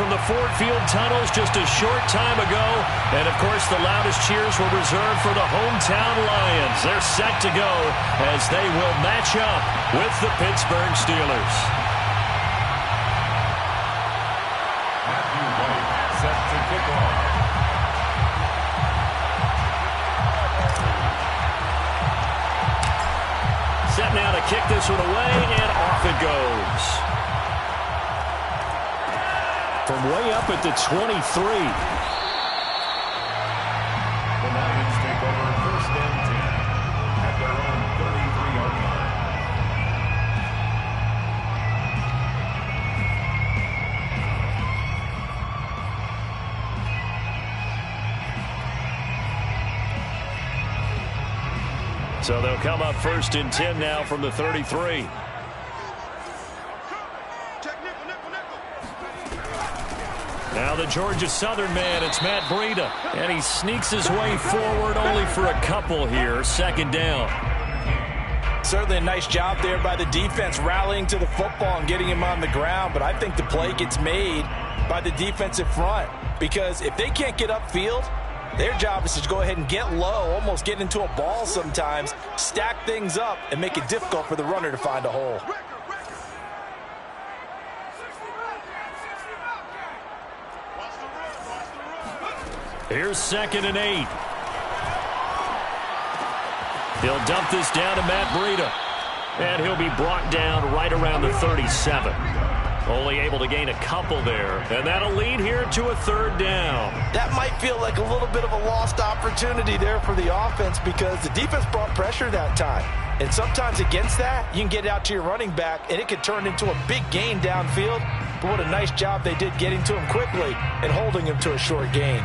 from the Ford Field tunnels just a short time ago. And, of course, the loudest cheers were reserved for the hometown Lions. They're set to go as they will match up with the Pittsburgh Steelers. Set to kick off. Set now to kick this one away, and off it goes. From way up at the 23. The Lions take over 1st and 10 at their own 33-yard line. So they'll come up 1st and 10 now from the 33. Now the Georgia Southern man, it's Matt Breida. And he sneaks his way forward only for a couple here. 2nd down. Certainly a nice job there by the defense rallying to the football and getting him on the ground. But I think the play gets made by the defensive front. Because if they can't get upfield, their job is to go ahead and get low, almost get into a ball sometimes, stack things up, and make it difficult for the runner to find a hole. Here's 2nd and 8. He'll dump this down to Matt Breida. And he'll be brought down right around the 37. Only able to gain a couple there. And that'll lead here to a 3rd down. That might feel like a little bit of a lost opportunity there for the offense because the defense brought pressure that time. And sometimes against that, you can get out to your running back, and it could turn into a big gain downfield. But what a nice job they did getting to him quickly and holding him to a short gain.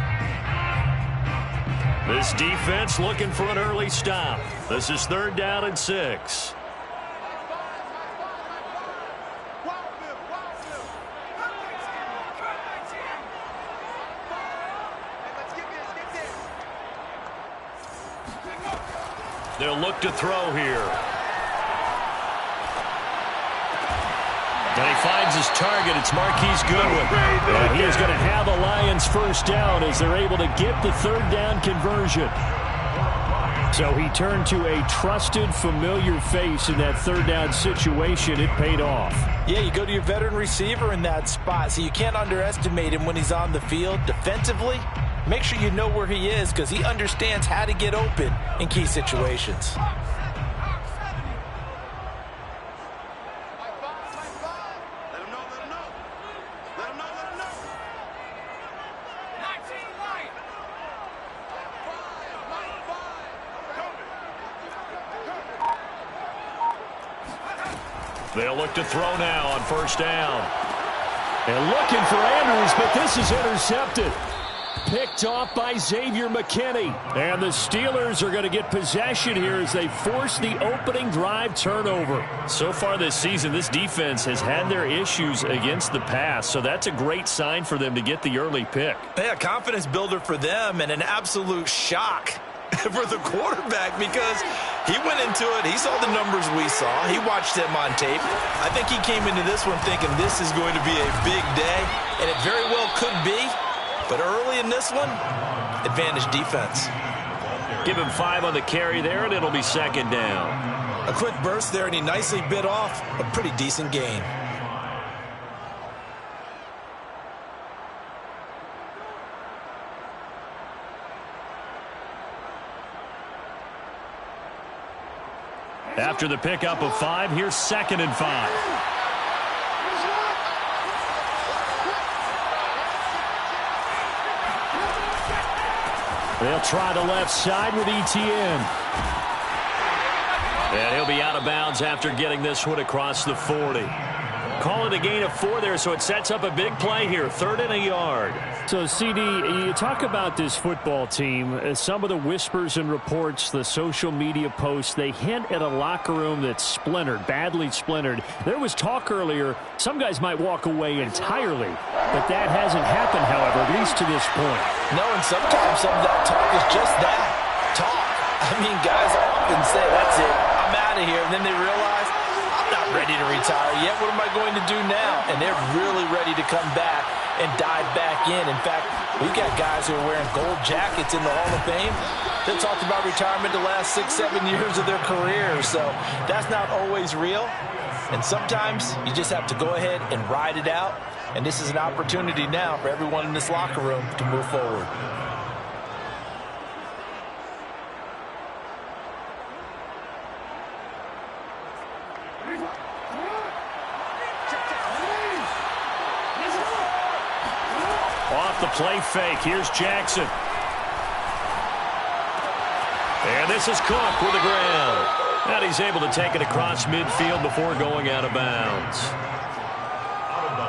This defense looking for an early stop. This is 3rd down and 6. They'll look to throw here. And he finds his target. It's Marquise Goodwin. And he is going to have a Lions 1st down as they're able to get the 3rd down conversion. So he turned to a trusted, familiar face in that 3rd down situation. It paid off. Yeah, you go to your veteran receiver in that spot, so you can't underestimate him when he's on the field defensively. Make sure you know where he is because he understands how to get open in key situations. They'll look to throw now on 1st down. And looking for Andrews, but this is intercepted. Picked off by Xavier McKinney. And the Steelers are going to get possession here as they force the opening drive turnover. So far this season, this defense has had their issues against the pass, so that's a great sign for them to get the early pick. Yeah, confidence builder for them and an absolute shock for the quarterback because he went into it. He saw the numbers we saw. He watched them on tape. I think he came into this one thinking this is going to be a big day, and it very well could be. But early in this one, advantage defense. Give him 5 on the carry there, and it'll be 2nd down. A quick burst there, and he nicely bit off a pretty decent gain. After the pickup of 5, here's 2nd and 5. They'll try the left side with Etienne. And he'll be out of bounds after getting this one across the 40. Call it a gain of 4 there, so it sets up a big play here. 3rd and a yard. So, CD, you talk about this football team. Some of the whispers and reports, the social media posts, they hint at a locker room that's splintered, badly splintered. There was talk earlier, some guys might walk away entirely. But that hasn't happened, however, at least to this point. No, and sometimes some of that talk is just that, talk. I mean, guys often say, that's it, I'm out of here. And then they realize, I'm not ready to retire yet. What am I going to do now? And they're really ready to come back and dive back in. In fact, we've got guys who are wearing gold jackets in the Hall of Fame that talked about retirement the last 6-7 years of their career. So that's not always real. And sometimes you just have to go ahead and ride it out. And this is an opportunity now for everyone in this locker room to move forward. Off the play fake, here's Jackson. And this is Cook with the ground. And he's able to take it across midfield before going out of bounds.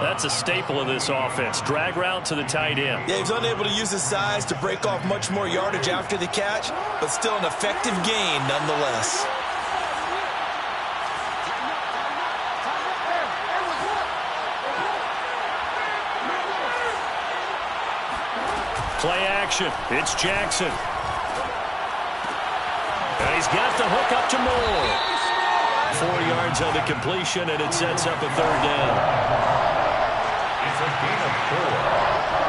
That's a staple of this offense. Drag route to the tight end. Yeah, he's unable to use his size to break off much more yardage after the catch, but still an effective gain nonetheless. Play action. It's Jackson. And he's got the hook up to Moore. 4 yards on the completion, and it sets up a third down. It's a gain of 4.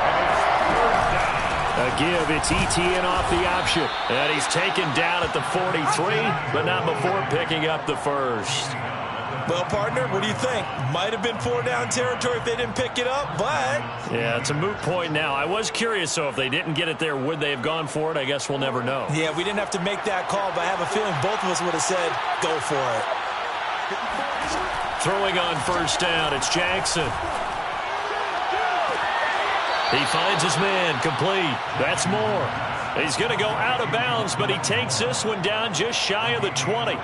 And it's third down. A give, it's ETN off the option. And he's taken down at the 43, but not before picking up the first. Well, partner, what do you think? Might have been 4-down territory if they didn't pick it up, but... Yeah, it's a moot point now. I was curious, so if they didn't get it there, would they have gone for it? I guess we'll never know. Yeah, we didn't have to make that call, but I have a feeling both of us would have said, go for it. Throwing on first down, it's Jackson. He finds his man, complete. That's Moore. He's going to go out of bounds, but he takes this one down just shy of the 20.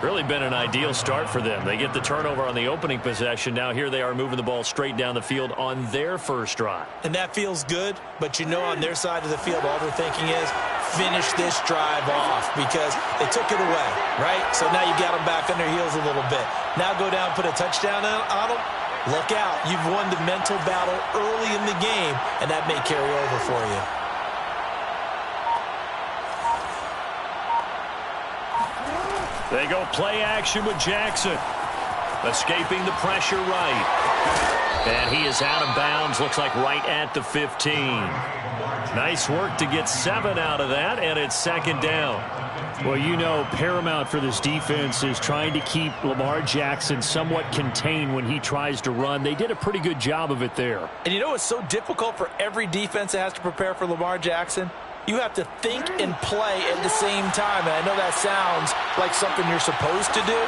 Really been an ideal start for them. They get the turnover on the opening possession. Now here they are moving the ball straight down the field on their first drive. And that feels good, but you know on their side of the field, all they're thinking is finish this drive off because they took it away, right? So now you got them back on their heels a little bit. Now go down, put a touchdown on them. Look out. You've won the mental battle early in the game, and that may carry over for you. They go play action with Jackson. Escaping the pressure right. And he is out of bounds, looks like right at the 15. Nice work to get 7 out of that, and it's second down. Well, you know, paramount for this defense is trying to keep Lamar Jackson somewhat contained when he tries to run. They did a pretty good job of it there. And you know it's so difficult for every defense that has to prepare for Lamar Jackson? You have to think and play at the same time. And I know that sounds like something you're supposed to do,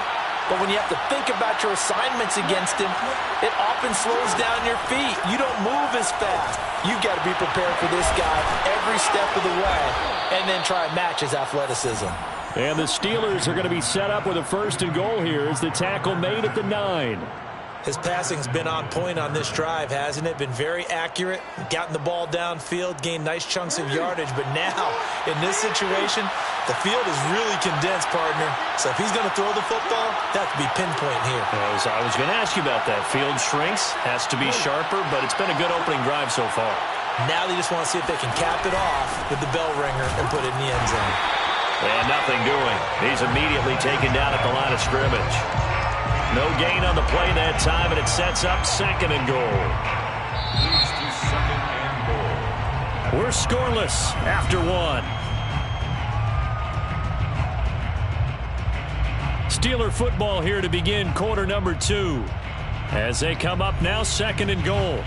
but when you have to think about your assignments against him, it often slows down your feet. You don't move as fast. You've got to be prepared for this guy every step of the way and then try and match his athleticism. And the Steelers are going to be set up with a 1st and goal here as the tackle made at the 9. His passing's been on point on this drive, hasn't it? Been very accurate, gotten the ball downfield, gained nice chunks of yardage. But now, in this situation, the field is really condensed, partner. So if he's going to throw the football, that has to be pinpoint here. I was going to ask you about that. Field shrinks, has to be sharper, but it's been a good opening drive so far. Now they just want to see if they can cap it off with the bell ringer and put it in the end zone. And nothing doing. He's immediately taken down at the line of scrimmage. No gain on the play that time, and it sets up 2nd and goal. Leads to 2nd and goal. We're scoreless after 1. Steeler football here to begin quarter number 2. As they come up now, 2nd and goal.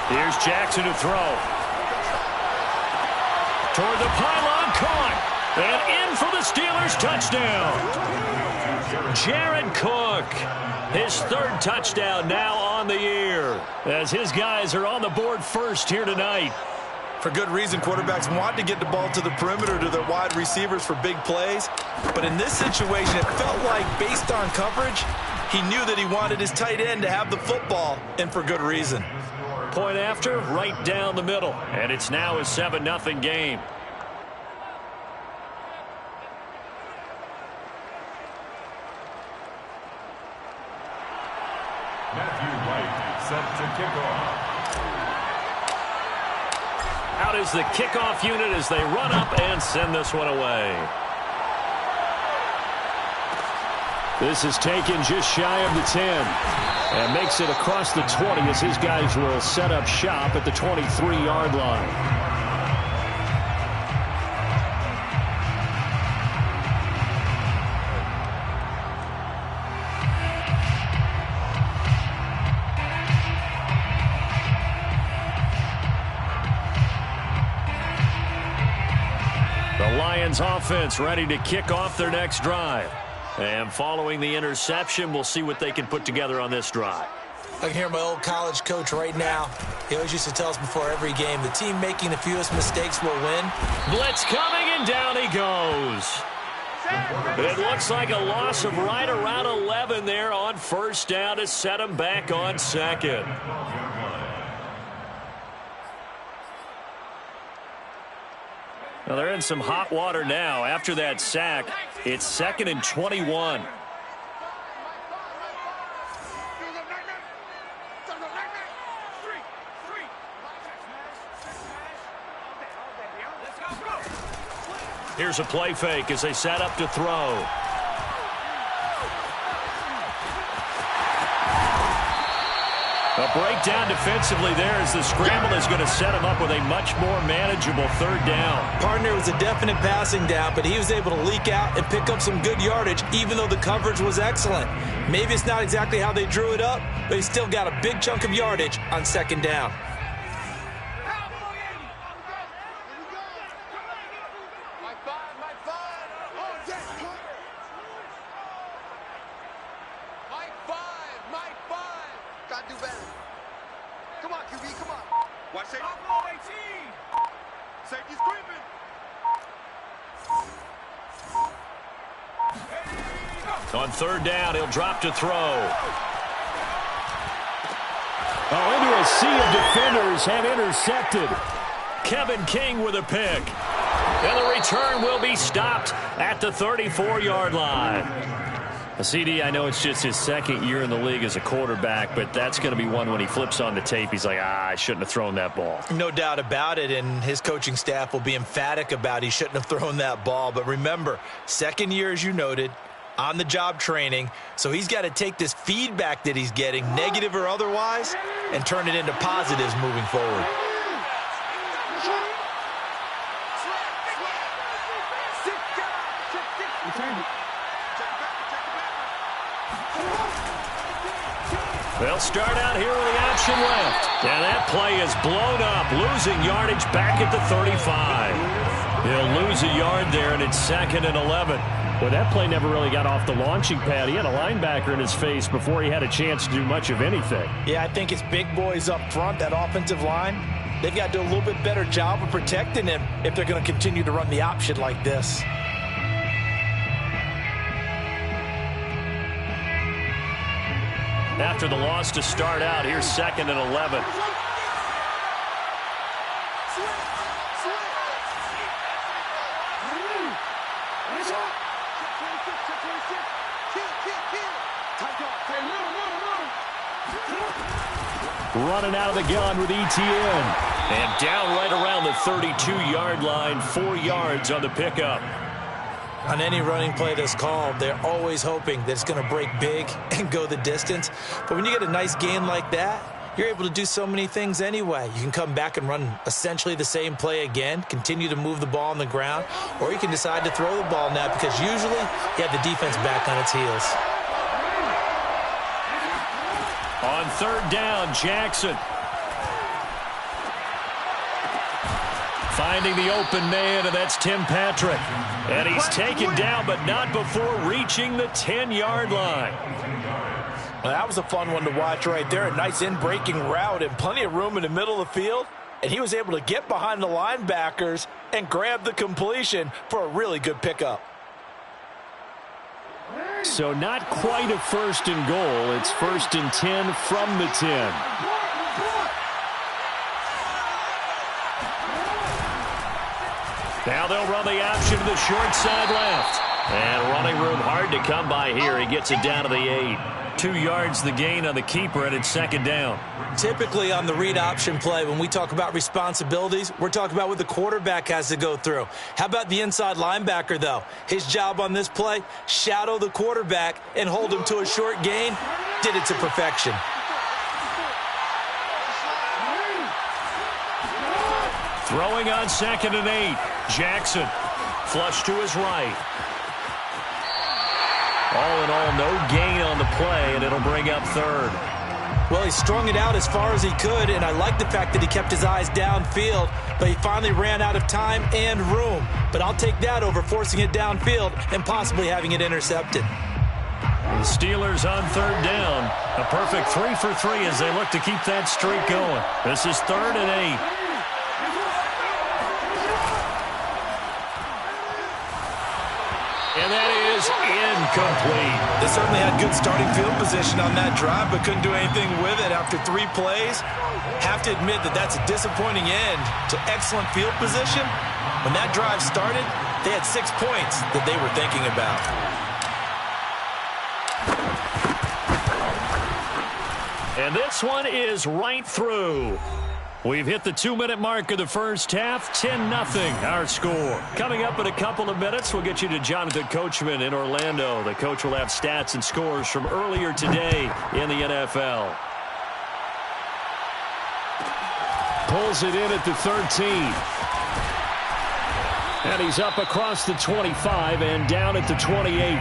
Here's Jackson to throw. Toward the pylon, caught. And in for the Steelers touchdown. Jared Cook, his 3rd touchdown now on the year, as his guys are on the board first here tonight. For good reason, quarterbacks want to get the ball to the perimeter to their wide receivers for big plays. But in this situation, it felt like based on coverage, he knew that he wanted his tight end to have the football, and for good reason. Point after, right down the middle. And it's now a 7-0 game. Matthew White set to kick off. Out is the kickoff unit as they run up and send this one away. This is taken just shy of the 10 and makes it across the 20 as his guys will set up shop at the 23-yard line. The Lions offense ready to kick off their next drive. And following the interception, we'll see what they can put together on this drive. I can hear my old college coach right now. He always used to tell us before every game, the team making the fewest mistakes will win. Blitz coming, and down he goes. It looks like a loss of right around 11 there on first down to set him back on second. Well, they're in some hot water now. After that sack, it's 2nd and 21. Here's a play fake as they set up to throw. A breakdown defensively there as the scramble is going to set him up with a much more manageable third down. Partner was a definite passing down, but he was able to leak out and pick up some good yardage, even though the coverage was excellent. Maybe it's not exactly how they drew it up, but he still got a big chunk of yardage on second down. On third down, he'll drop to throw. Oh, into a sea of defenders and intercepted. Kevin King with a pick. And the return will be stopped at the 34-yard line. CD, I know it's just his second year in the league as a quarterback, but that's going to be one when he flips on the tape. He's like, I shouldn't have thrown that ball. No doubt about it, and his coaching staff will be emphatic about he shouldn't have thrown that ball. But remember, second year, as you noted, on-the-job training, so he's got to take this feedback that he's getting, negative or otherwise, and turn it into positives moving forward. They'll start out here with the option left. And that play is blown up, losing yardage back at the 35. He'll lose a yard there, and it's 2nd and 11. Well, that play never really got off the launching pad. He had a linebacker in his face before he had a chance to do much of anything. Yeah, I think it's big boys up front, that offensive line. They've got to do a little bit better job of protecting him if they're going to continue to run the option like this. After the loss to start out, here's 2nd and 11. Running out of the gun with ETN. And down right around the 32-yard line, 4 yards on the pickup. On any running play that's called, they're always hoping that it's going to break big and go the distance. But when you get a nice gain like that, you're able to do so many things anyway. You can come back and run essentially the same play again, continue to move the ball on the ground, or you can decide to throw the ball now because usually you have the defense back on its heels. On third down, Jackson. Finding the open man, and that's Tim Patrick. And he's taken down, but not before reaching the 10-yard line. Well, that was a fun one to watch right there. A nice in-breaking route and plenty of room in the middle of the field. And he was able to get behind the linebackers and grab the completion for a really good pickup. So not quite a 1st and goal. It's 1st and 10 from the 10. Now they'll run the option to the short side left. And running room hard to come by here. He gets it down to the 8. 2 yards the gain on the keeper, and it's second down. Typically on the read option play, when we talk about responsibilities, we're talking about what the quarterback has to go through. How about the inside linebacker, though? His job on this play, shadow the quarterback and hold him to a short gain. Did it to perfection. Throwing on 2nd and 8. Jackson, flush to his right. All in all, no gain on the play, and it'll bring up 3rd. Well, he strung it out as far as he could, and I like the fact that he kept his eyes downfield, but he finally ran out of time and room. But I'll take that over forcing it downfield and possibly having it intercepted. The Steelers on 3rd down. A perfect 3 for 3 as they look to keep that streak going. This is 3rd and 8. And that is incomplete. They certainly had good starting field position on that drive, but couldn't do anything with it after 3 plays. Have to admit that that's a disappointing end to excellent field position. When that drive started, they had 6 points that they were thinking about. And this one is right through. We've hit the 2-minute mark of the first half. 10-0 our score. Coming up in a couple of minutes, we'll get you to Jonathan Coachman in Orlando. The coach will have stats and scores from earlier today in the NFL. Pulls it in at the 13. And he's up across the 25 and down at the 28.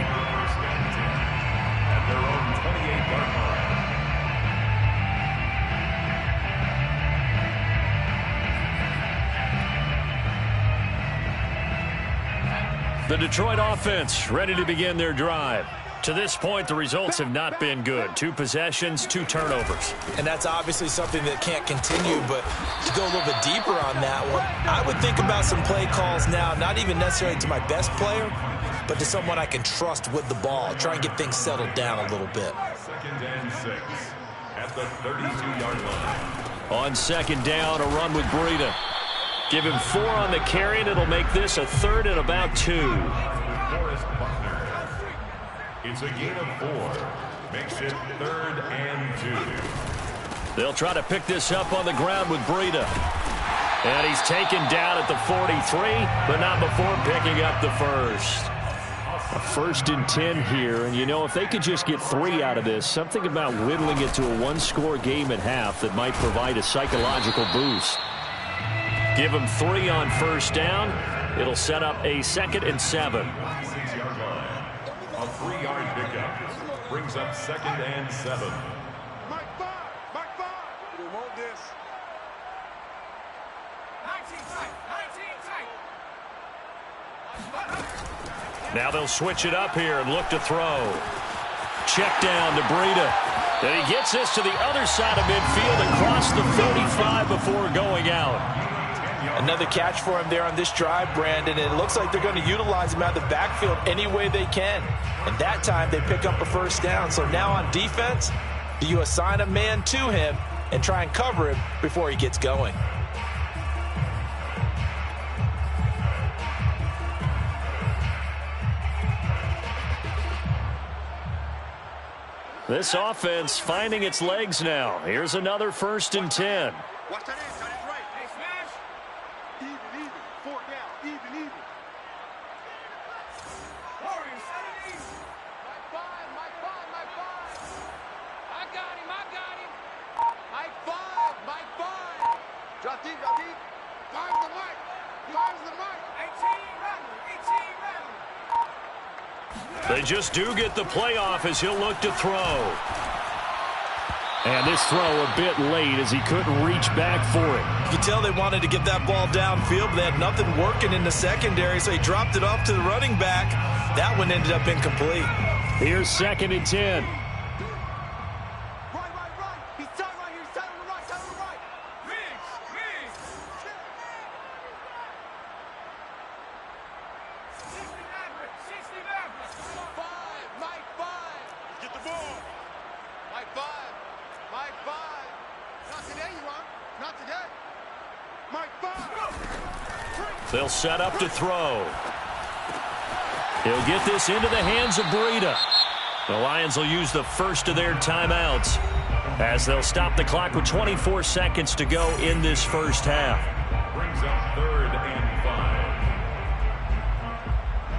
The Detroit offense ready to begin their drive. To this point, the results have not been good. 2 possessions, 2 turnovers. And that's obviously something that can't continue, but to go a little bit deeper on that one, I would think about some play calls now, not even necessarily to my best player, but to someone I can trust with the ball. Try and get things settled down a little bit. 2nd and 6 at the 32-yard line. On 2nd down, a run with Breida. Give him 4 on the carry, and it'll make this a 3rd and about 2. It's a gain of 4. Makes it 3rd and 2. They'll try to pick this up on the ground with Breida. And he's taken down at the 43, but not before picking up the first. A 1st and 10 here, and you know, if they could just get 3 out of this, something about whittling it to a 1-score game at half that might provide a psychological boost. Give him 3 on 1st down. It'll set up a 2nd and 7. 6-yard line. A 3-yard pickup brings up 2nd and 7. Mike 5. We want this. 19 tight. Now they'll switch it up here and look to throw. Check down to Breida. And he gets this to the other side of midfield across the 35 before going out. Another catch for him there on this drive, Brandon. And it looks like they're going to utilize him out of the backfield any way they can. And that time they pick up a 1st down. So now on defense, do you assign a man to him and try and cover him before he gets going? This offense finding its legs now. Here's another 1st and 10. Watch that inside. It's right. Hey, smash. Even. 4 down. Even. Warriors, set it easy. Mike 5. I got him. Mike 5. Drop deep. Fires the mic. 18 rattling. They just do get the playoff as he'll look to throw. And this throw a bit late as he couldn't reach back for it. You can tell they wanted to get that ball downfield, but they had nothing working in the secondary, so he dropped it off to the running back. That one ended up incomplete. Here's 2nd and 10. Right. He's tight right here. He's tight on the right. Riggs. 5. Mike 5. Get the ball. Mike 5. Not today, you are. Not today. Mike 5. They'll set up to throw. He'll get this into the hands of Breida. The Lions will use the first of their timeouts as they'll stop the clock with 24 seconds to go in this first half. Brings up 3rd and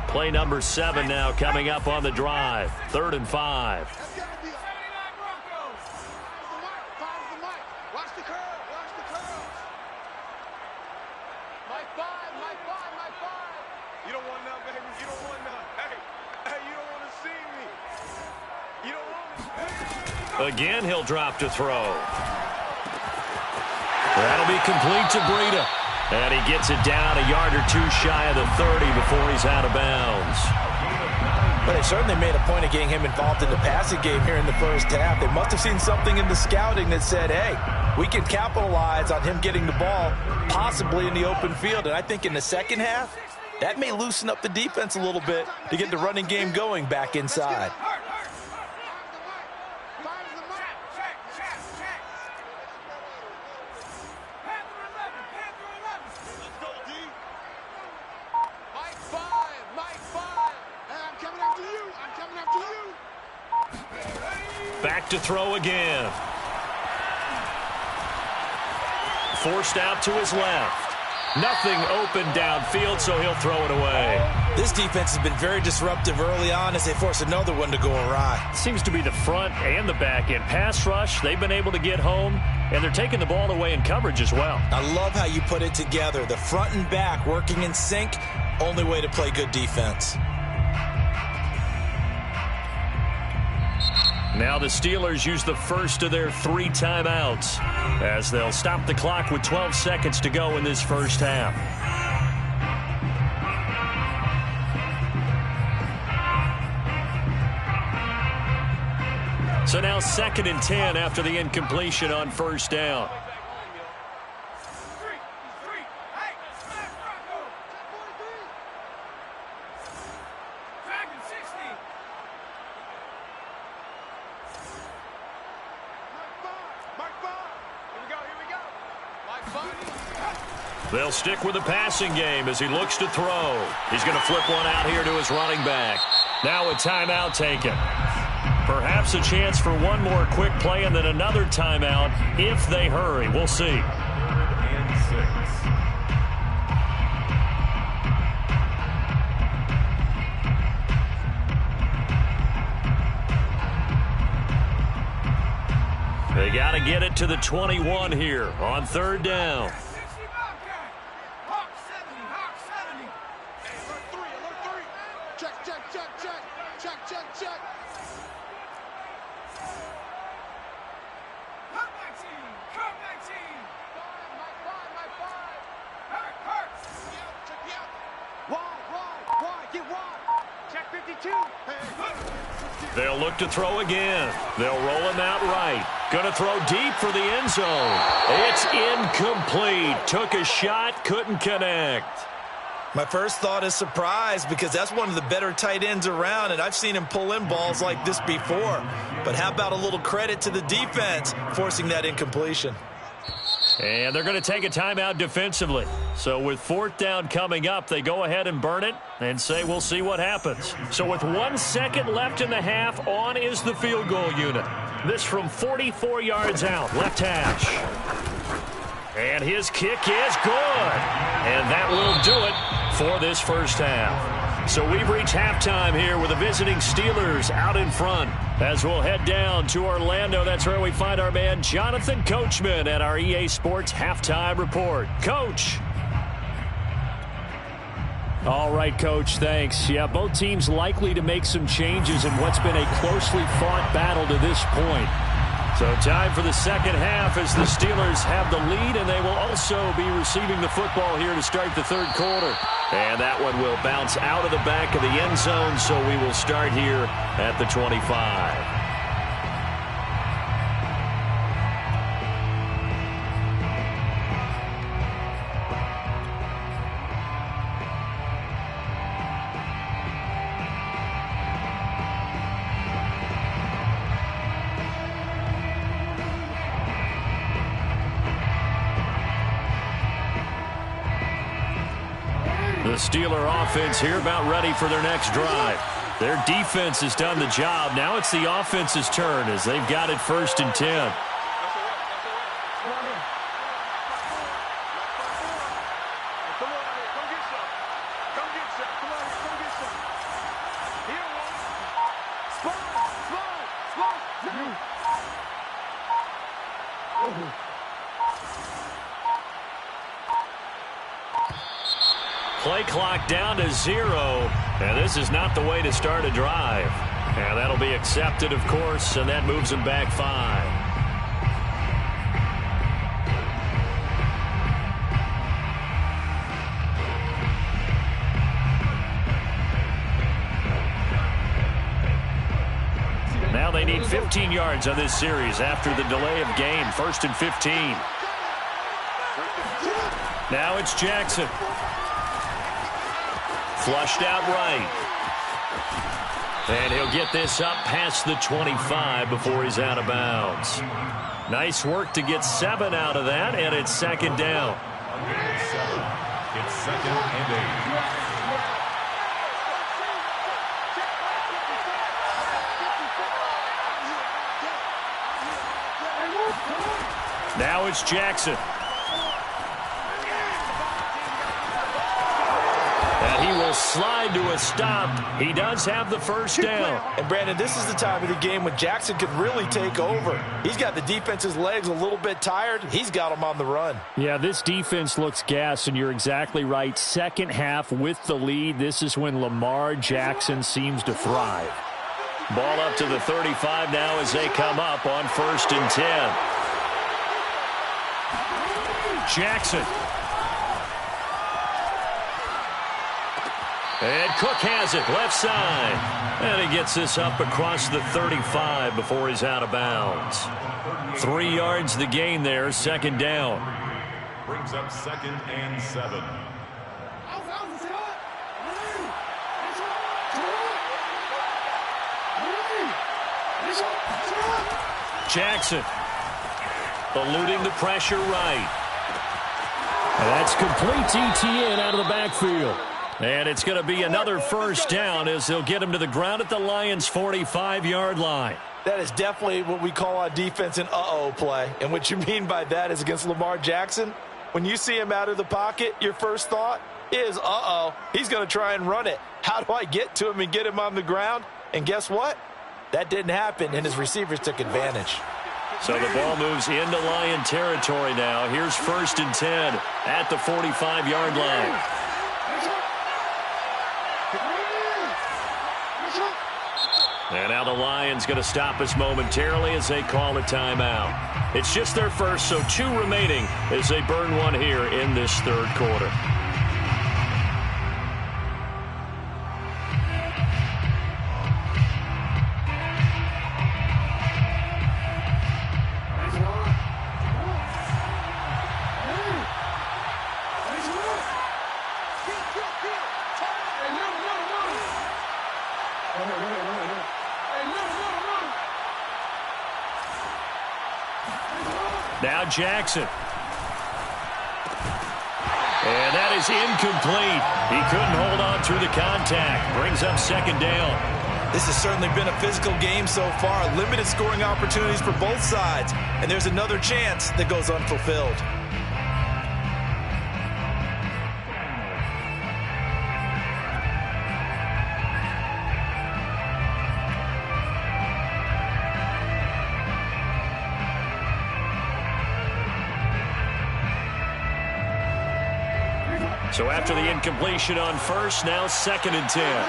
5. Play number 7 now coming up on the drive. 3rd and 5. You don't want none, baby. You don't want none. Hey, you don't want to see me. You don't want me. Again, he'll drop to throw. That'll be complete to Breida. And he gets it down a yard or two shy of the 30 before he's out of bounds. But they certainly made a point of getting him involved in the passing game here in the first half. They must have seen something in the scouting that said, hey, we can capitalize on him getting the ball possibly in the open field. And I think in the second half, that may loosen up the defense a little bit to get the running game going back inside. Back to throw again. Forced out to his left. Nothing open downfield, so he'll throw it away. This defense has been very disruptive early on as they force another one to go awry. Seems to be the front and the back end. Pass rush, they've been able to get home, and they're taking the ball away in coverage as well. I love how you put it together. The front and back working in sync, only way to play good defense. Now the Steelers use the first of their 3 timeouts as they'll stop the clock with 12 seconds to go in this first half. So now 2nd and 10 after the incompletion on first down. They'll stick with the passing game as he looks to throw. He's going to flip one out here to his running back. Now a timeout taken. Perhaps a chance for one more quick play and then another timeout if they hurry. We'll see. 3rd and 6. They got to get it to the 21 here on 3rd down. They'll look to throw again. They'll roll him out right. Going to throw deep for the end zone. It's incomplete. Took a shot, couldn't connect. My first thought is surprise because that's one of the better tight ends around, and I've seen him pull in balls like this before. But how about a little credit to the defense forcing that incompletion? And they're going to take a timeout defensively. So with 4th down coming up, they go ahead and burn it and say we'll see what happens. So with 1 second left in the half, on is the field goal unit. This from 44 yards out, left hash. And his kick is good. And that will do it for this first half. So we've reached halftime here with the visiting Steelers out in front. As we'll head down to Orlando, that's where we find our man Jonathan Coachman at our EA Sports Halftime Report. Coach. All right, Coach, thanks. Yeah, both teams likely to make some changes in what's been a closely fought battle to this point. So time for the second half as the Steelers have the lead, and they will also be receiving the football here to start the 3rd quarter. And that one will bounce out of the back of the end zone, so we will start here at the 25. The Steeler offense here about ready for their next drive. Their defense has done the job. Now it's the offense's turn as they've got it 1st and 10. Play clock down to 0, and this is not the way to start a drive. And that'll be accepted, of course, and that moves them back 5. Now they need 15 yards on this series after the delay of game. 1st and 15. Now it's Jackson. Flushed out right. And he'll get this up past the 25 before he's out of bounds. Nice work to get 7 out of that, and it's 2nd down. It's 2nd and 8. Now it's Jackson. And he will slide to a stop. He does have the 1st down. And, Brandon, this is the time of the game when Jackson could really take over. He's got the defense's legs a little bit tired. He's got them on the run. Yeah, this defense looks gassed, and you're exactly right. Second half with the lead. This is when Lamar Jackson seems to thrive. Ball up to the 35 now as they come up on 1st and 10. Jackson. And Cook has it, left side. And he gets this up across the 35 before he's out of bounds. 3 yards the gain there, 2nd down. Brings up 2nd and 7. Jackson eluding the pressure right. And that's complete ETN out of the backfield. And it's going to be another 1st down as they'll get him to the ground at the Lions' 45-yard line. That is definitely what we call on defense an uh-oh play. And what you mean by that is against Lamar Jackson, when you see him out of the pocket, your first thought is, uh-oh, he's going to try and run it. How do I get to him and get him on the ground? And guess what? That didn't happen, and his receivers took advantage. So the ball moves into Lion territory now. Here's 1st and 10 at the 45-yard line. And now the Lions going to stop us momentarily as they call a timeout. It's just their first, so 2 remaining as they burn one here in this 3rd quarter. Now Jackson. And that is incomplete. He couldn't hold on through the contact. Brings up 2nd down. This has certainly been a physical game so far. Limited scoring opportunities for both sides. And there's another chance that goes unfulfilled. So after the incompletion on 1st, now 2nd and 10.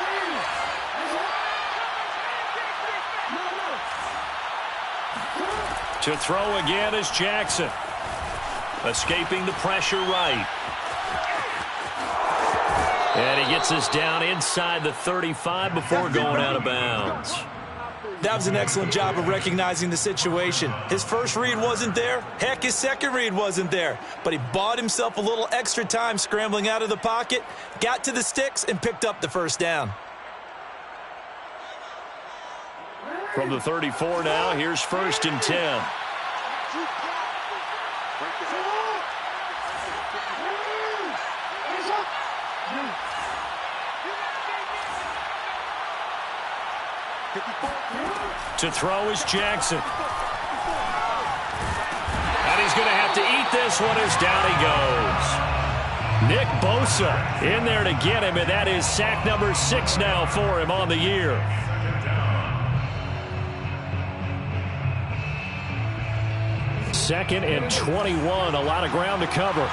To throw again is Jackson. Escaping the pressure right. And he gets this down inside the 35 before going out of bounds. That was an excellent job of recognizing the situation. His first read wasn't there. Heck, his second read wasn't there. But he bought himself a little extra time scrambling out of the pocket, got to the sticks, and picked up the 1st down. From the 34 now, here's 1st and 10. To throw is Jackson. And he's going to have to eat this one as down he goes. Nick Bosa in there to get him, and that is sack number 6 now for him on the year. Second and 21, a lot of ground to cover.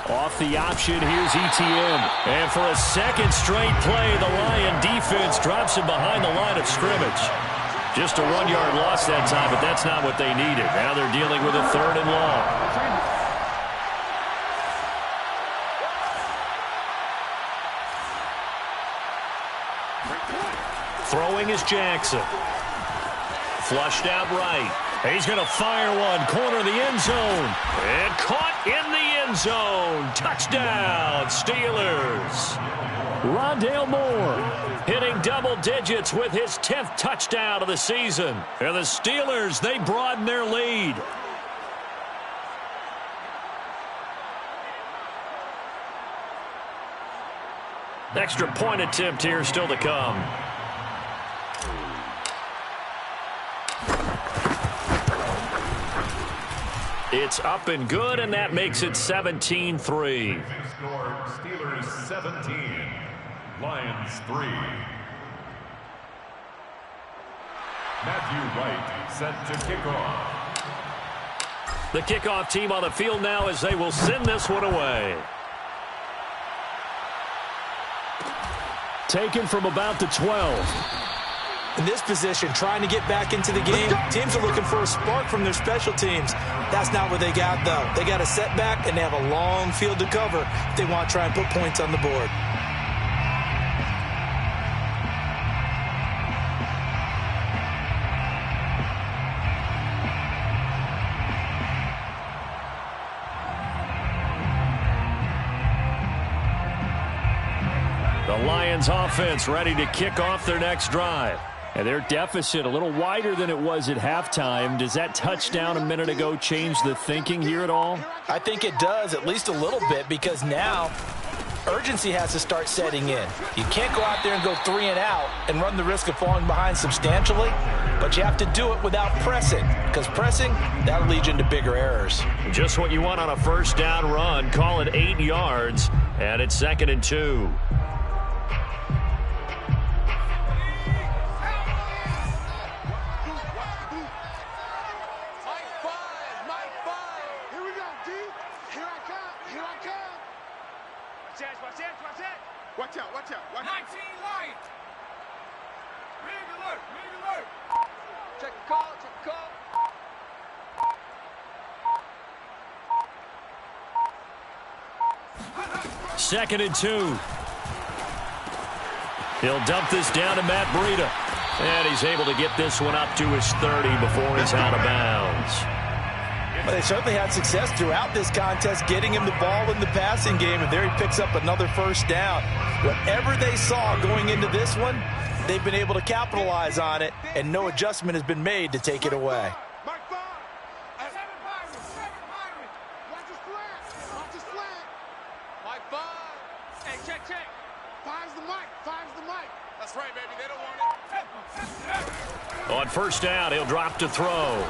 Off the option, here's ETN. And for a second straight play, the Lion defense drops him behind the line of scrimmage. Just a 1-yard loss that time, but that's not what they needed. Now they're dealing with a 3rd and long. Throwing is Jackson. Flushed out right. He's going to fire one. Corner of the end zone. And caught in the end zone. Touchdown, Steelers. Rondale Moore hitting double digits with his 10th touchdown of the season. And the Steelers, they broaden their lead. Extra point attempt here still to come. It's up and good, and that makes it 17-3. Steelers 17, Lions 3. Matthew Wright set to kick off. The kickoff team on the field now as they will send this one away. Taken from about the 12. In this position, trying to get back into the game, teams are looking for a spark from their special teams. That's not what they got, though. They got a setback, and they have a long field to cover if they want to try and put points on the board. The Lions offense ready to kick off their next drive. And their deficit a little wider than it was at halftime. Does that touchdown a minute ago change the thinking here at all? I think it does, at least a little bit, because now urgency has to start setting in. You can't go out there and go 3 and out and run the risk of falling behind substantially, but you have to do it without pressing, because pressing, that'll lead you into bigger errors. Just what you want on a first down run. Call it 8 yards, and it's 2nd and 2. Watch out, watch out, watch out. 19 Lions. Ring alert, ring alert. Check the call, check the call. 2nd and 2. He'll dump this down to Matt Breida. And he's able to get this one up to his 30 before he's out of bounds. Well, they certainly had success throughout this contest getting him the ball in the passing game, and there he picks up another first down. Whatever they saw going into this one, they've been able to capitalize on it, and no adjustment has been made to take it away. That's right, baby. They don't want it. On first down, he'll drop to throw.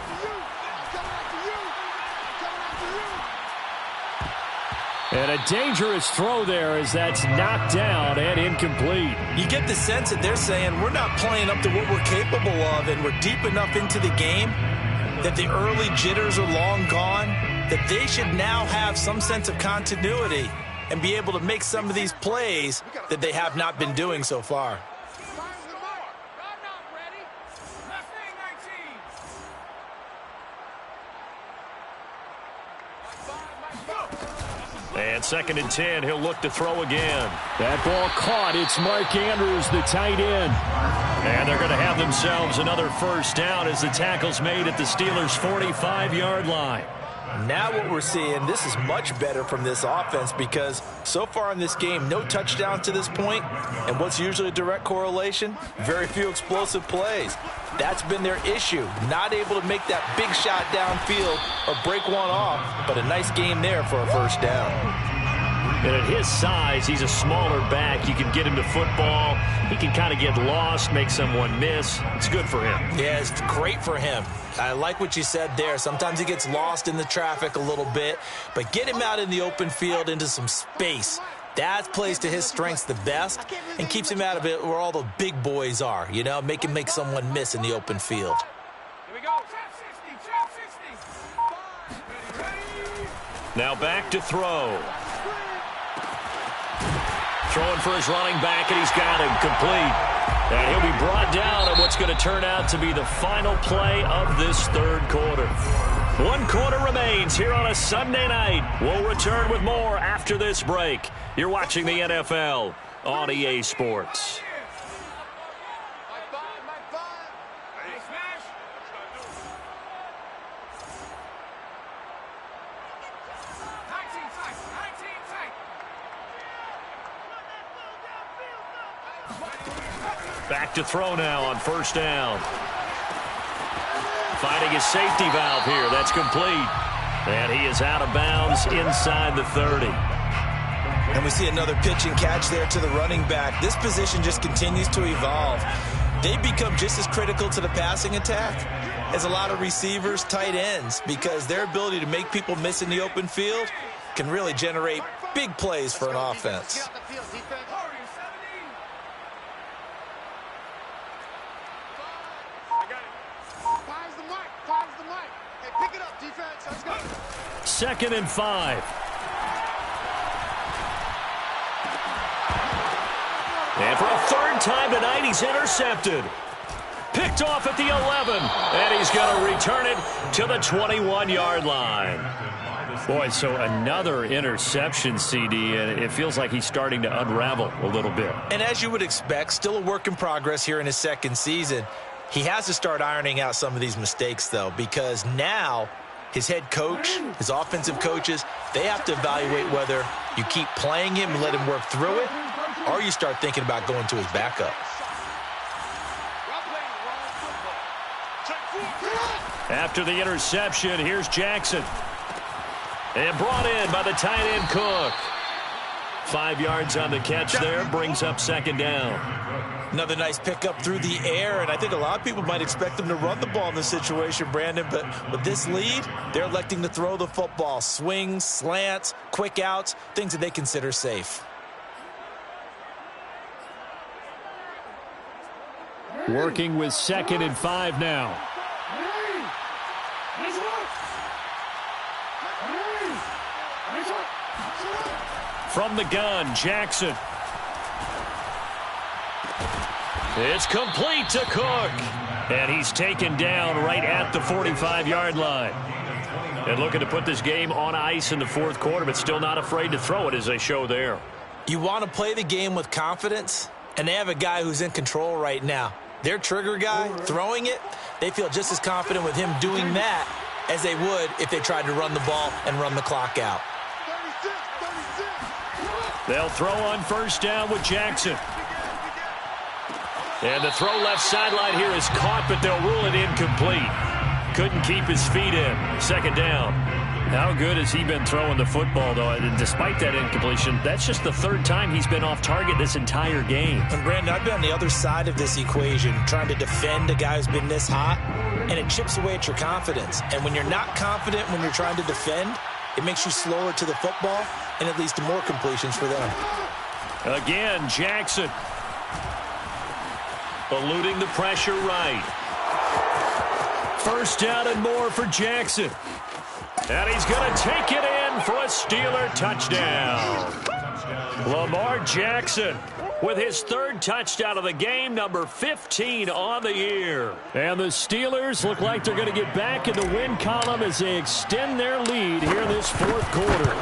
And a dangerous throw there as that's knocked down and incomplete. You get the sense that they're saying we're not playing up to what we're capable of, and we're deep enough into the game that the early jitters are long gone, that they should now have some sense of continuity and be able to make some of these plays that they have not been doing so far. And 2nd and 10, he'll look to throw again. That ball caught. It's Mark Andrews, the tight end. And they're going to have themselves another first down as the tackle's made at the Steelers' 45-yard line. Now what we're seeing, this is much better from this offense because so far in this game, no touchdown to this point. And what's usually a direct correlation? Very few explosive plays. That's been their issue. Not able to make that big shot downfield or break one off, but a nice game there for a first down. And at his size, he's a smaller back. You can get him to football. He can kind of get lost, make someone miss. It's good for him. Yeah, it's great for him. I like what you said there. Sometimes he gets lost in the traffic a little bit, but get him out in the open field into some space. That plays to his strengths the best and keeps him out of it where all the big boys are, you know, make him make someone miss in the open field. Here we go. Trap 60. Now back to throw. Throwing for his running back, and he's got him complete. And he'll be brought down on what's going to turn out to be the final play of this third quarter. 1 quarter remains here on a Sunday night. We'll return with more after this break. You're watching the NFL on EA Sports. Back to throw now on first down. Finding his safety valve here. That's complete. And he is out of bounds inside the 30. And we see another pitch and catch there to the running back. This position just continues to evolve. They become just as critical to the passing attack as a lot of receivers, tight ends, because their ability to make people miss in the open field can really generate big plays for an offense. Pick it up, defense. Let's go. 2nd and 5. And for a third time tonight, he's intercepted. Picked off at the 11. And he's going to return it to the 21-yard line. Boy, so another interception, CD, and it feels like he's starting to unravel a little bit. And as you would expect, still a work in progress here in his second season. He has to start ironing out some of these mistakes, though, because now his head coach, his offensive coaches, they have to evaluate whether you keep playing him and let him work through it, or you start thinking about going to his backup. After the interception, here's Jackson. And brought in by the tight end Cook. 5 yards on the catch there, brings up 2nd down. Another nice pickup through the air, and I think a lot of people might expect them to run the ball in this situation, Brandon, but with this lead, they're electing to throw the football. Swings, slants, quick outs, things that they consider safe. Working with 2nd and 5 now. From the gun, Jackson. It's complete to Cook. And he's taken down right at the 45-yard line. And looking to put this game on ice in the fourth quarter, but still not afraid to throw it as they show there. You want to play the game with confidence, and they have a guy who's in control right now. Their trigger guy, throwing it, they feel just as confident with him doing that as they would if they tried to run the ball and run the clock out. They'll throw on first down with Jackson. And the throw left sideline here is caught, but they'll rule it incomplete. Couldn't keep his feet in. 2nd down. How good has he been throwing the football, though? And despite that incompletion, that's just the 3rd time he's been off target this entire game. And, Brandon, I've been on the other side of this equation, trying to defend a guy who's been this hot, and it chips away at your confidence. And when you're not confident when you're trying to defend, it makes you slower to the football, and it leads to more completions for them. Again, Jackson. Eluding the pressure right. First down and more for Jackson. And he's going to take it in for a Steeler touchdown. Lamar Jackson with his third touchdown of the game, number 15 on the year. And the Steelers look like they're going to get back in the win column as they extend their lead here in this fourth quarter.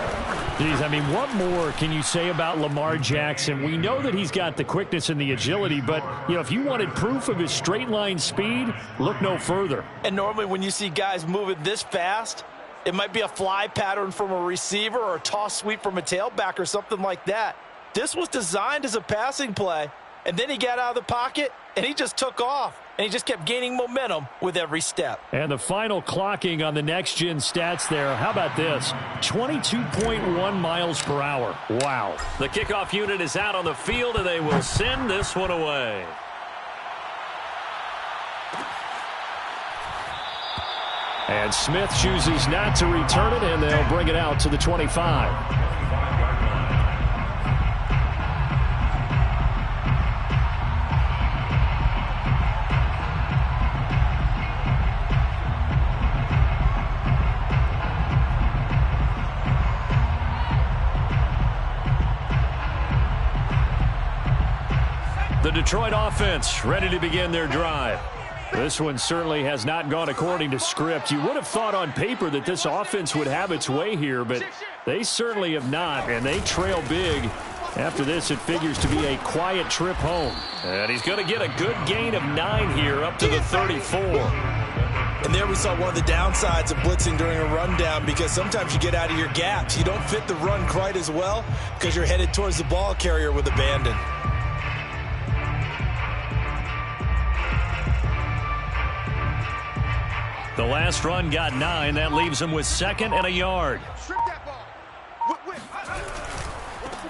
Geez, I mean, what more can you say about Lamar Jackson? We know that he's got the quickness and the agility, but, you know, if you wanted proof of his straight line speed, look no further. And normally when you see guys moving this fast, it might be a fly pattern from a receiver or a toss sweep from a tailback or something like that. This was designed as a passing play, and then he got out of the pocket, and he just took off. And he just kept gaining momentum with every step. And the final clocking on the next-gen stats there, how about this? 22.1 miles per hour. Wow. The kickoff unit is out on the field, and they will send this one away. And Smith chooses not to return it, and they'll bring it out to the 25. The Detroit offense ready to begin their drive. This one certainly has not gone according to script. You would have thought on paper that this offense would have its way here, but they certainly have not, and they trail big. After this, it figures to be a quiet trip home. And he's going to get a good gain of 9 here, up to the 34. And there we saw one of the downsides of blitzing during a rundown, because sometimes you get out of your gaps. You don't fit the run quite as well because you're headed towards the ball carrier with abandon. The last run got 9. That leaves him with 2nd and a yard.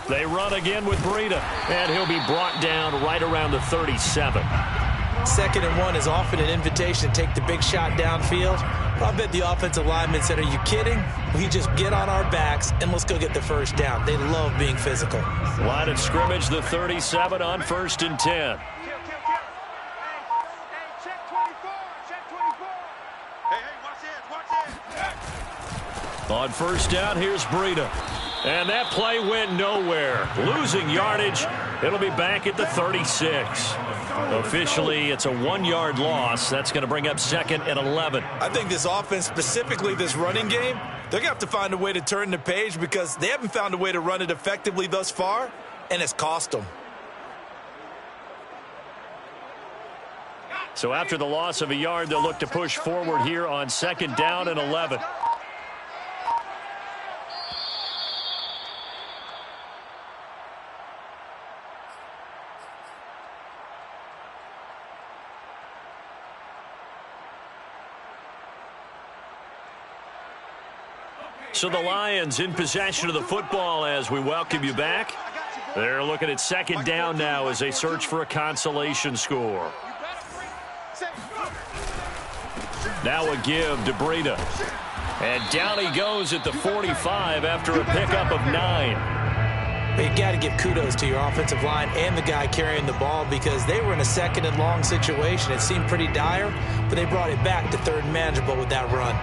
They run again with Breida, and he'll be brought down right around the 37. 2nd and 1 is often an invitation to take the big shot downfield. I bet the offensive lineman said, "Are you kidding? We just get on our backs and let's go get the first down." They love being physical. Line of scrimmage, the 37 on 1st and 10. On 1st down, here's Breida. And that play went nowhere. Losing yardage. It'll be back at the 36. Officially, it's a 1-yard loss. That's going to bring up 2nd and 11. I think this offense, specifically this running game, they're going to have to find a way to turn the page because they haven't found a way to run it effectively thus far, and it's cost them. So after the loss of a yard, they'll look to push forward here on 2nd down and 11. So the Lions in possession of the football as we welcome you back. They're looking at 2nd down now as they search for a consolation score. Now a give to Breida. And down he goes at the 45 after a pickup of 9. You got to give kudos to your offensive line and the guy carrying the ball because they were in a 2nd and long situation. It seemed pretty dire, but they brought it back to 3rd and manageable with that run.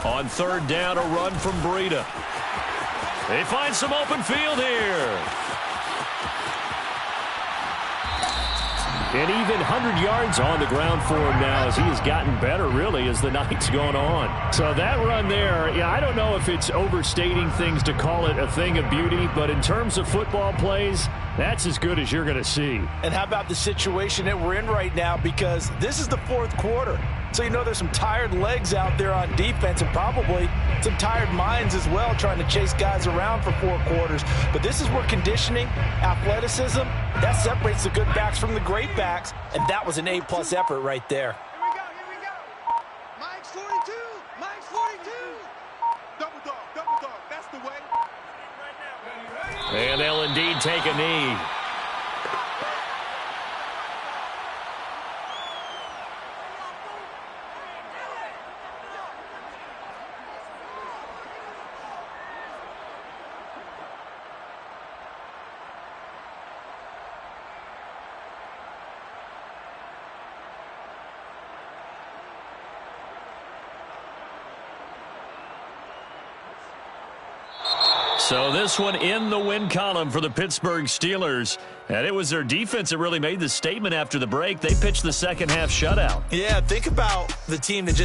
On 3rd down, a run from Breida. They find some open field here. An even 100 yards on the ground for him now as he has gotten better, really, as the night's gone on. So that run there, yeah, I don't know if it's overstating things to call it a thing of beauty, but in terms of football plays, that's as good as you're going to see. And how about the situation that we're in right now, because this is the 4th quarter. So you know there's some tired legs out there on defense and probably some tired minds as well trying to chase guys around for 4 quarters. But this is where conditioning, athleticism, that separates the good backs from the great backs. And that was an A-plus effort right there. Here we go. Mike's 42. Mike's 42. Double dog. That's the way. And they'll indeed take a knee. So this one in the win column for the Pittsburgh Steelers. And it was their defense that really made the statement after the break. They pitched the second half shutout. Yeah, think about the team that just